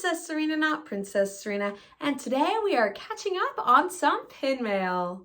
Princess Serena, not Princess Serena, and today we are catching up on some pin mail.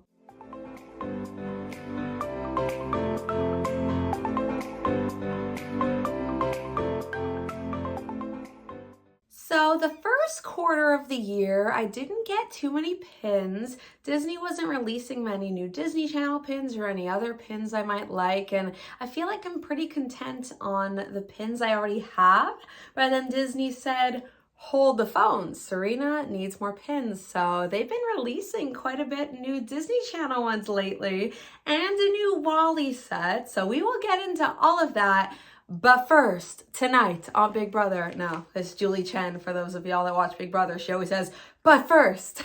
So the first quarter of the year, I didn't get too many pins. Disney wasn't releasing many new Disney Channel pins or any other pins I might like, and I feel like I'm pretty content on the pins I already have. But then Disney said, hold the phone, Serena needs more pins. So they've been releasing quite a bit new Disney Channel ones lately and a new Wall-E set. So we will get into all of that. But first, tonight on Big Brother, no, it's Julie Chen, for those of y'all that watch Big Brother, she always says, but first,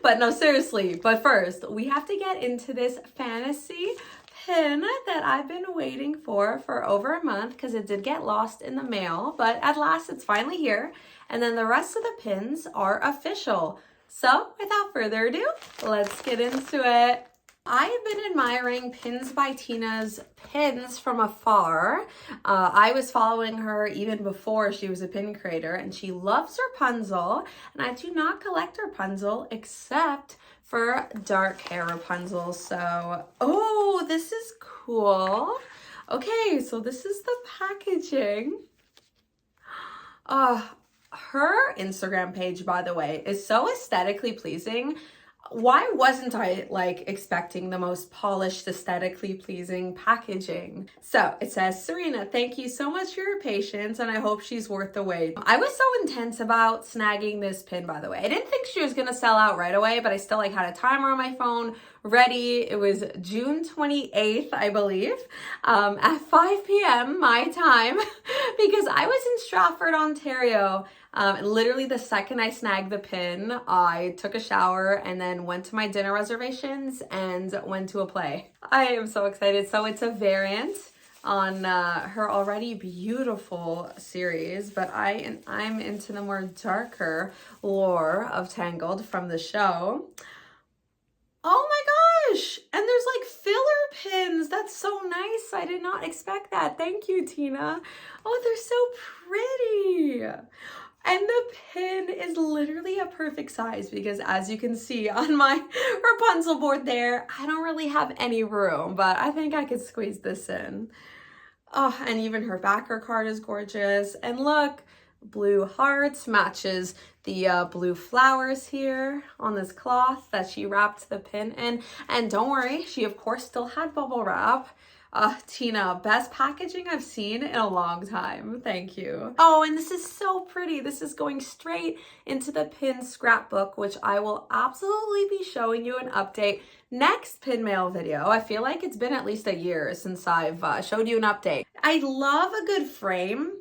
but no, seriously, but first, we have to get into this fantasy pin that I've been waiting for over a month because it did get lost in the mail, but at last it's finally here. And then the rest of the pins are official. So without further ado, let's get into it. I have been admiring Pins by Tina's pins from afar. I was following her even before she was a pin creator, and she loves Rapunzel, and I do not collect Rapunzel except for dark hair Rapunzel. So, oh, this is cool. Okay, so this is the packaging. Her Instagram page, by the way, is so aesthetically pleasing. Why wasn't I expecting the most polished, aesthetically pleasing packaging? So it says, Serena, thank you so much for your patience, and I hope she's worth the wait. I was so intense about snagging this pin, by the way. I didn't think she was gonna sell out right away, but I still had a timer on my phone ready. It was June 28th, I believe, at 5 p.m. my time, because I was in Stratford, Ontario. And literally the second I snagged the pin, I took a shower and then went to my dinner reservations and went to a play. I am so excited. So it's a variant on her already beautiful series, but I'm into the more darker lore of Tangled from the show. Oh my gosh! And there's filler pins. That's so nice. I did not expect that. Thank you, Tina. Oh, they're so pretty. And the pin is literally a perfect size because, as you can see on my Rapunzel board there, I don't really have any room, but I think I could squeeze this in. Oh, and even her backer card is gorgeous. And look, blue hearts matches the blue flowers here on this cloth that she wrapped the pin in. And don't worry, she of course still had bubble wrap. Tina, best packaging I've seen in a long time. Thank you. Oh, and this is so pretty. This is going straight into the pin scrapbook, which I will absolutely be showing you an update next pin mail video. I feel like it's been at least a year since I've showed you an update. I love a good frame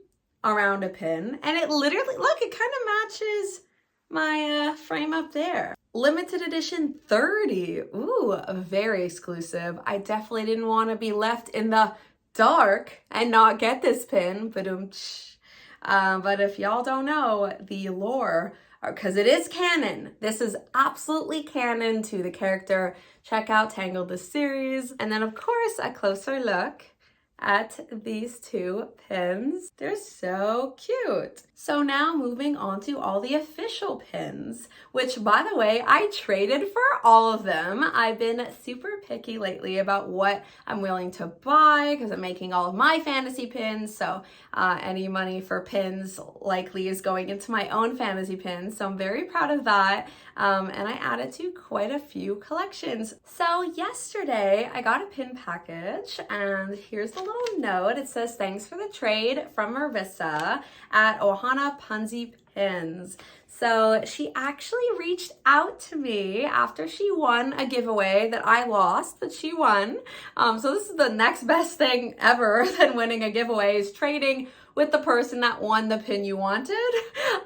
around a pin, and it literally, look, it kind of matches my frame up there. Limited edition 30. Ooh, very exclusive. I definitely didn't want to be left in the dark and not get this pin. But if y'all don't know the lore, because it is canon, this is absolutely canon to the character. Check out Tangled the series. And then of course, a closer look at these two pins. They're so cute. So now moving on to all the official pins, which by the way, I traded for all of them. I've been super picky lately about what I'm willing to buy because I'm making all of my fantasy pins. So any money for pins likely is going into my own fantasy pins. So I'm very proud of that. And I added to quite a few collections. So yesterday I got a pin package and here's the little note. It says, thanks for the trade from Marissa at Ohana Punzi Pins. So she actually reached out to me after she won a giveaway that I lost, but she won. So this is the next best thing ever than winning a giveaway, is trading with the person that won the pin you wanted.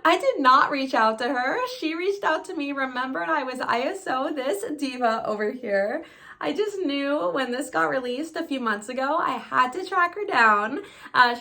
I did not reach out to her. She reached out to me, remembered I was ISO this diva over here. I just knew when this got released a few months ago, I had to track her down.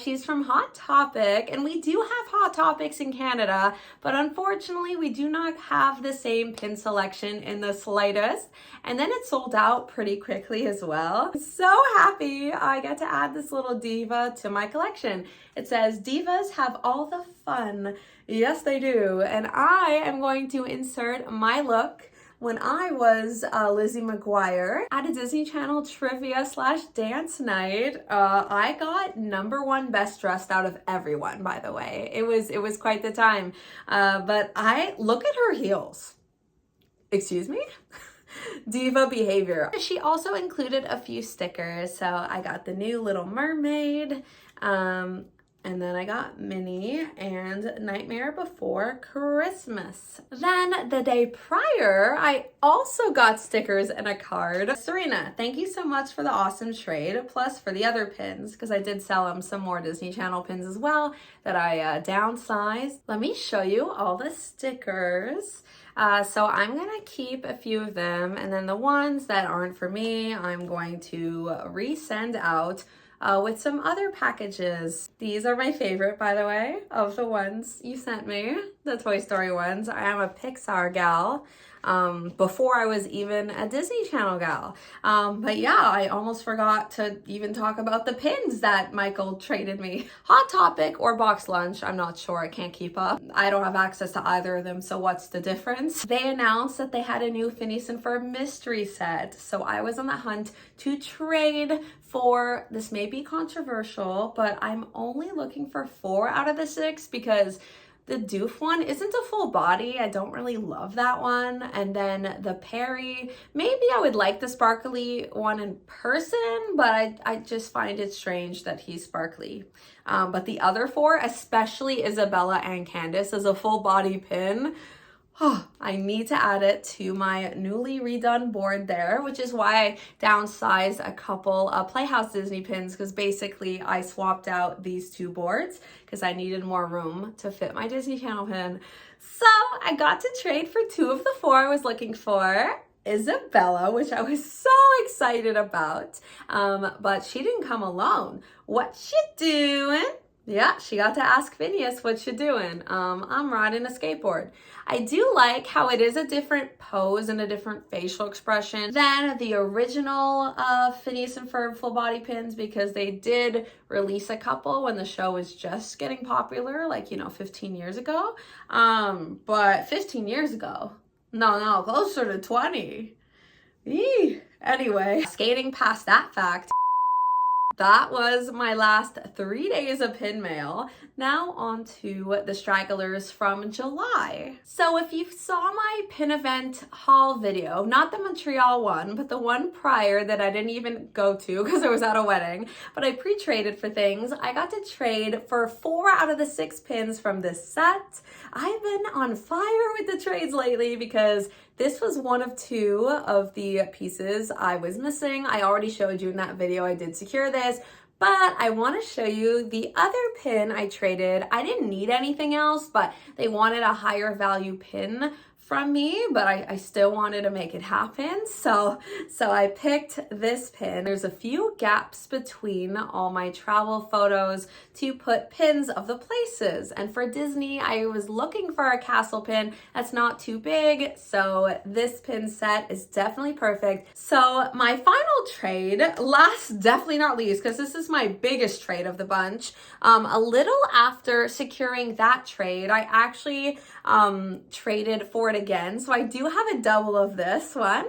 She's from Hot Topic, and we do have Hot Topics in Canada, but unfortunately we do not have the same pin selection in the slightest. And then it sold out pretty quickly as well. I'm so happy I get to add this little diva to my collection. It says, divas have all the fun. Yes, they do. And I am going to insert my look when I was Lizzie McGuire at a Disney Channel trivia / dance night. I got #1 best dressed out of everyone, by the way. It was quite the time. But look at her heels. Excuse me? Diva behavior. She also included a few stickers. So I got the new Little Mermaid, and then I got Minnie and Nightmare Before Christmas. Then the day prior, I also got stickers and a card. Serena, thank you so much for the awesome trade, plus for the other pins, because I did sell them some more Disney Channel pins as well that I downsized. Let me show you all the stickers. So I'm gonna keep a few of them, and then the ones that aren't for me, I'm going to resend out with some other packages. These are my favorite, by the way, of the ones you sent me, the Toy Story ones. I am a Pixar gal. Before I was even a Disney Channel gal. But yeah, I almost forgot to even talk about the pins that Michael traded me. Hot Topic or Box Lunch, I'm not sure, I can't keep up. I don't have access to either of them, so what's the difference? They announced that they had a new Phineas and Ferb mystery set, so I was on the hunt to trade for, this may be controversial, but I'm only looking for 4 out of the 6 because the Doof one isn't a full body. I don't really love that one. And then the Perry, maybe I would like the sparkly one in person, but I just find it strange that he's sparkly. But the other 4, especially Isabella and Candace, is a full body pin. Oh, I need to add it to my newly redone board there, which is why I downsized a couple Playhouse Disney pins, because basically I swapped out these 2 boards because I needed more room to fit my Disney Channel pin. So I got to trade for 2 of the 4 I was looking for. Isabella, which I was so excited about, but she didn't come alone. What she doing? Yeah, she got to ask Phineas, what you doing? I'm riding a skateboard. I do like how it is a different pose and a different facial expression than the original Phineas and Ferb full body pins, because they did release a couple when the show was just getting popular, like, 15 years ago. But 15 years ago? No, closer to 20. Eee. Anyway, skating past that fact, that was my last 3 days of pin mail. Now on to the stragglers from July. So if you saw my pin event haul video, not the Montreal one, but the one prior that I didn't even go to because I was at a wedding, but I pre-traded for things, I got to trade for 4 out of the 6 pins from this set. I've been on fire with the trades lately because this was one of 2 of the pieces I was missing. I already showed you in that video I did secure this, but I want to show you the other pin I traded. I didn't need anything else, but they wanted a higher value pin from me, but I still wanted to make it happen. So I picked this pin. There's a few gaps between all my travel photos to put pins of the places. And for Disney, I was looking for a castle pin that's not too big. So this pin set is definitely perfect. So my final trade, last definitely not least, because this is my biggest trade of the bunch. A little after securing that trade, I actually traded for it again. So I do have a double of this one,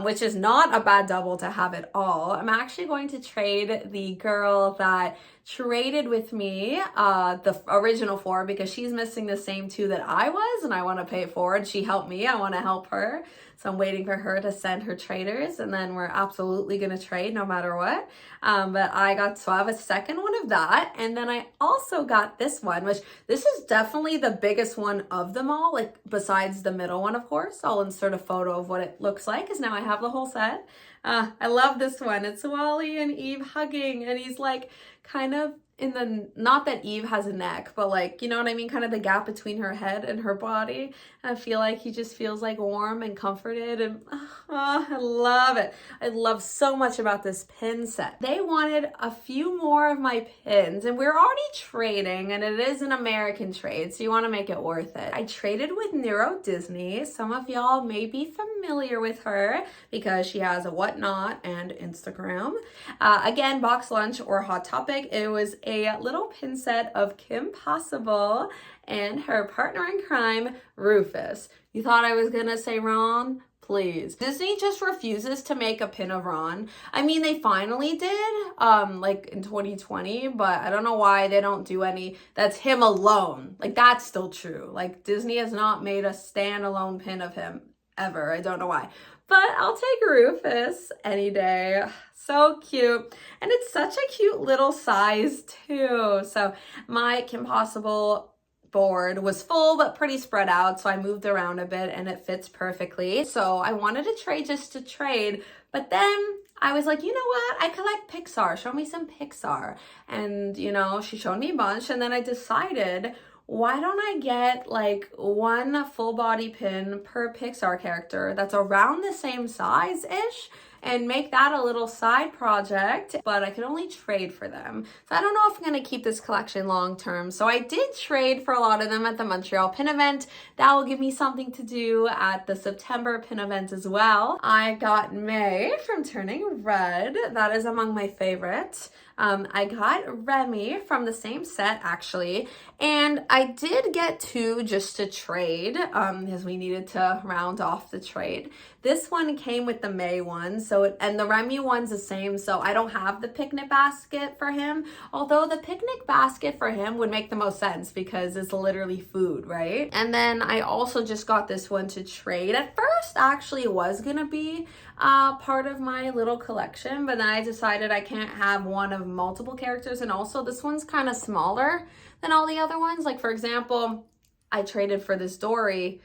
which is not a bad double to have at all. I'm actually going to trade the girl that traded with me the original 4, because she's missing the same 2 that I was, and I want to pay it forward. She helped me, I want to help her. So I'm waiting for her to send her traders, and then we're absolutely going to trade no matter what. But so I have a second one of that. And then I also got this one, which this is definitely the biggest one of them all, like besides the middle one, of course. I'll insert a photo of what it looks like, because now I have the whole set. I love this one. It's Wally and Eve hugging, and he's like kind of in the, not that Eve has a neck, but like, you know what I mean? Kind of the gap between her head and her body. I feel like he just feels like warm and comforted, and I love it. I love so much about this pin set. They wanted a few more of my pins, and we're already trading, and it is an American trade, so you want to make it worth it. I traded with Neuro Disney. Some of y'all may be familiar with her because she has a Whatnot and Instagram. Again, Box Lunch or Hot Topic. It was a little pin set of Kim Possible and her partner in crime, Rufus. You thought I was gonna say Ron? Please. Disney just refuses to make a pin of Ron. I mean, they finally did, like in 2020, but I don't know why they don't do any that's him alone. Like, that's still true. Like, Disney has not made a standalone pin of him ever. I don't know why. But I'll take Rufus any day. So cute. And it's such a cute little size too. So my Kim Possible board was full but pretty spread out, so I moved around a bit and it fits perfectly. So I wanted to trade just to trade, but then I was like, you know what? I collect Pixar. Show me some Pixar. And, you know, she showed me a bunch, and then I decided, why don't I get like one full body pin per Pixar character that's around the same size-ish, and make that a little side project, but I could only trade for them. So I don't know if I'm gonna keep this collection long term. So I did trade for a lot of them at the Montreal pin event. That will give me something to do at the September pin event as well. I got May from Turning Red. That is among my favorites. I got Remy from the same set actually, and I did get two just to trade because we needed to round off the trade. This one came with the May one, and the Remy one's the same, so I don't have the picnic basket for him, although the picnic basket for him would make the most sense because it's literally food, right? And then I also just got this one to trade. At first, actually, it was gonna be part of my little collection, but then I decided I can't have one of multiple characters, and also this one's kind of smaller than all the other ones. Like, for example, I traded for this Dory.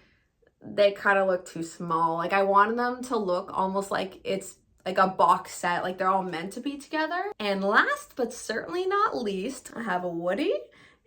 They kind of look too small. Like, I wanted them to look almost like it's like a box set, like they're all meant to be together. And last but certainly not least, I have a Woody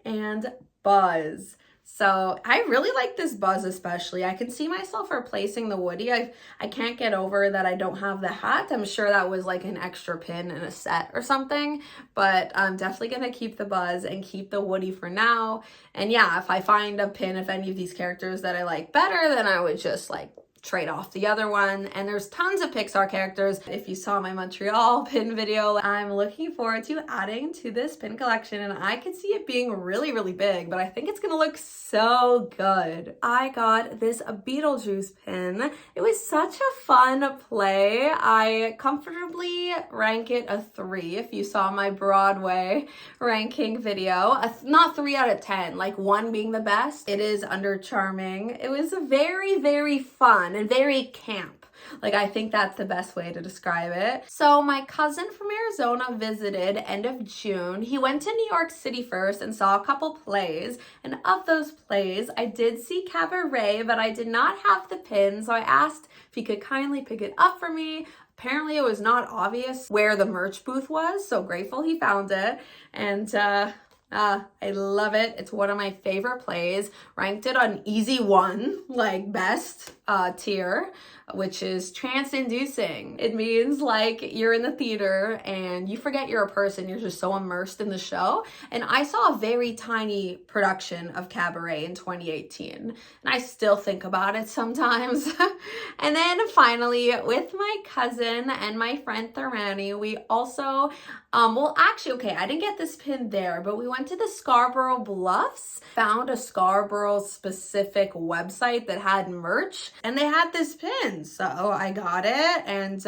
and Buzz. So I really like this Buzz especially. I can see myself replacing the Woody. I can't get over that I don't have the hat. I'm sure that was like an extra pin in a set or something, but I'm definitely gonna keep the Buzz and keep the Woody for now. And yeah, if I find a pin of any of these characters that I like better, then I would just like trade off the other one. And there's tons of Pixar characters. If you saw my Montreal pin video, I'm looking forward to adding to this pin collection, and I could see it being really, really big, but I think it's gonna look so good. I got this Beetlejuice pin. It was such a fun play. I comfortably rank it a 3 if you saw my Broadway ranking video. Not 3 out of 10, like 1 being the best. It is under charming. It was very, very fun and very camp. Like, I think that's the best way to describe it. So my cousin from Arizona visited end of June. He went to New York City first and saw a couple plays. And of those plays, I did see Cabaret, but I did not have the pin. So I asked if he could kindly pick it up for me. Apparently it was not obvious where the merch booth was. So grateful he found it. And I love it. It's one of my favorite plays. Ranked it on easy 1, like best tier, which is trance-inducing. It means like you're in the theater and you forget you're a person. You're just so immersed in the show. And I saw a very tiny production of Cabaret in 2018, and I still think about it sometimes. And then finally, with my cousin and my friend Tharani, we also, well, actually, okay, I didn't get this pin there, but we went to the Scarborough Bluffs, found a Scarborough specific website that had merch, and they had this pin. So I got it, and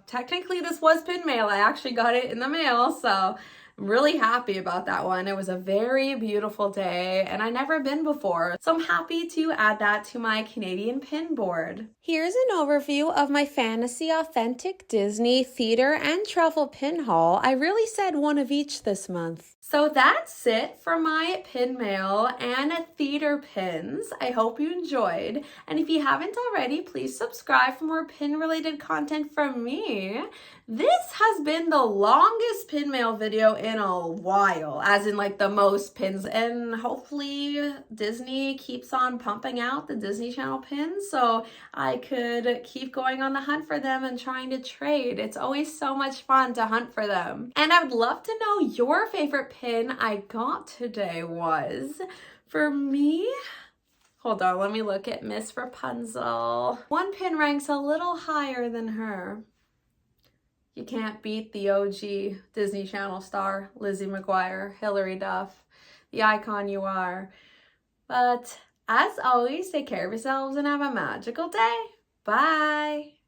technically this was pin mail. I actually got it in the mail, so I'm really happy about that one. It was a very beautiful day, and I've never been before, so I'm happy to add that to my Canadian pin board. Here's an overview of my Fantasy Authentic Disney Theater and Travel pin haul. I really said one of each this month. So that's it for my pin mail and theater pins. I hope you enjoyed. And if you haven't already, please subscribe for more pin related content from me. This has been the longest pin mail video in a while, as in like the most pins, and hopefully Disney keeps on pumping out the Disney Channel pins so I could keep going on the hunt for them and trying to trade. It's always so much fun to hunt for them. And I would love to know your favorite pin I got today was. For me, hold on, let me look at Miss Rapunzel. One pin ranks a little higher than her. You can't beat the OG Disney Channel star, Lizzie McGuire, Hilary Duff, the icon you are. But as always, take care of yourselves and have a magical day. Bye.